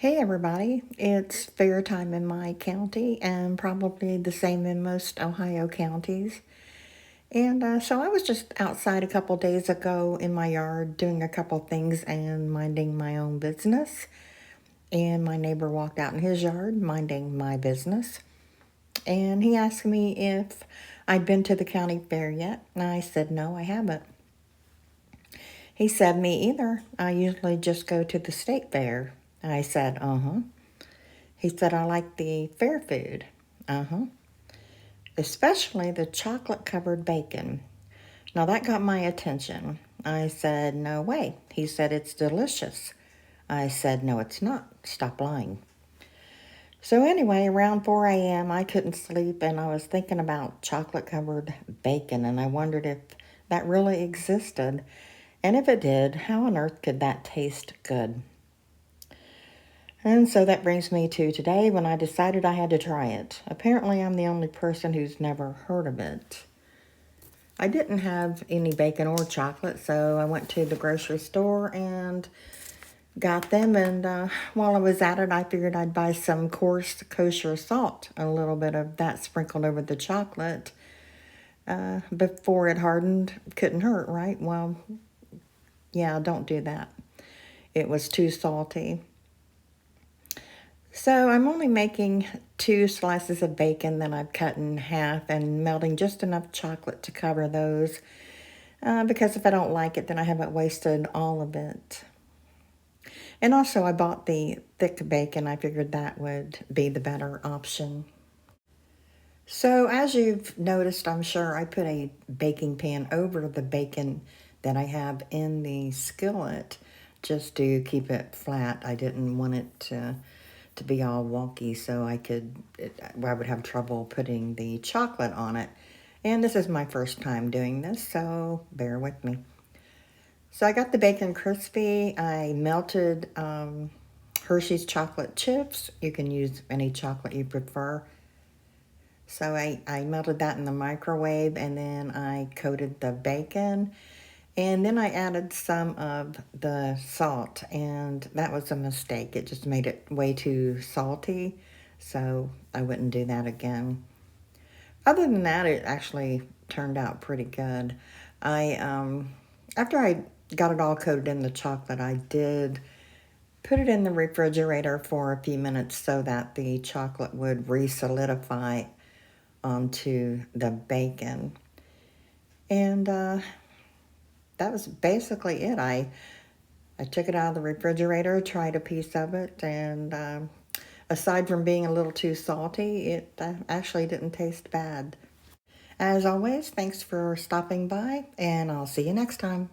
Hey everybody, it's fair time in my county and probably the same in most Ohio counties. So I was just outside a couple days ago in my yard doing a couple things and minding my own business. And my neighbor walked out in his yard minding my business. And he asked me if I'd been to the county fair yet. And I said, no, I haven't. He said, me either. I usually just go to the state fair. I said, uh-huh. He said, I like the fair food. Uh-huh. Especially the chocolate-covered bacon. Now that got my attention. I said, no way. He said, it's delicious. I said, no, it's not. Stop lying. So anyway, around 4 a.m., I couldn't sleep, and I was thinking about chocolate-covered bacon, and I wondered if that really existed. And if it did, how on earth could that taste good? And so that brings me to today when I decided I had to try it. Apparently, I'm the only person who's never heard of it. I didn't have any bacon or chocolate, so I went to the grocery store and got them. And while I was at it, I figured I'd buy some coarse kosher salt, a little bit of that sprinkled over the chocolate before it hardened. Couldn't hurt, right? Well, yeah, don't do that. It was too salty. So I'm only making 2 slices of bacon that I've cut in half and melting just enough chocolate to cover those because if I don't like it, then I haven't wasted all of it. And also I bought the thick bacon. I figured that would be the better option. So as you've noticed, I'm sure I put a baking pan over the bacon that I have in the skillet just to keep it flat. I didn't want it to be all wonky so I would have trouble putting the chocolate on it. And this is my first time doing this, so bear with me. So I got the bacon crispy. I melted Hershey's chocolate chips. You can use any chocolate you prefer. So I melted that in the microwave, and then I coated the bacon. And then I added some of the salt, and that was a mistake. It just made it way too salty, so I wouldn't do that again. Other than that, it actually turned out pretty good. After I got it all coated in the chocolate, I did put it in the refrigerator for a few minutes so that the chocolate would re-solidify onto the bacon. And that was basically it. I took it out of the refrigerator, tried a piece of it, and aside from being a little too salty, it actually didn't taste bad. As always, thanks for stopping by, and I'll see you next time.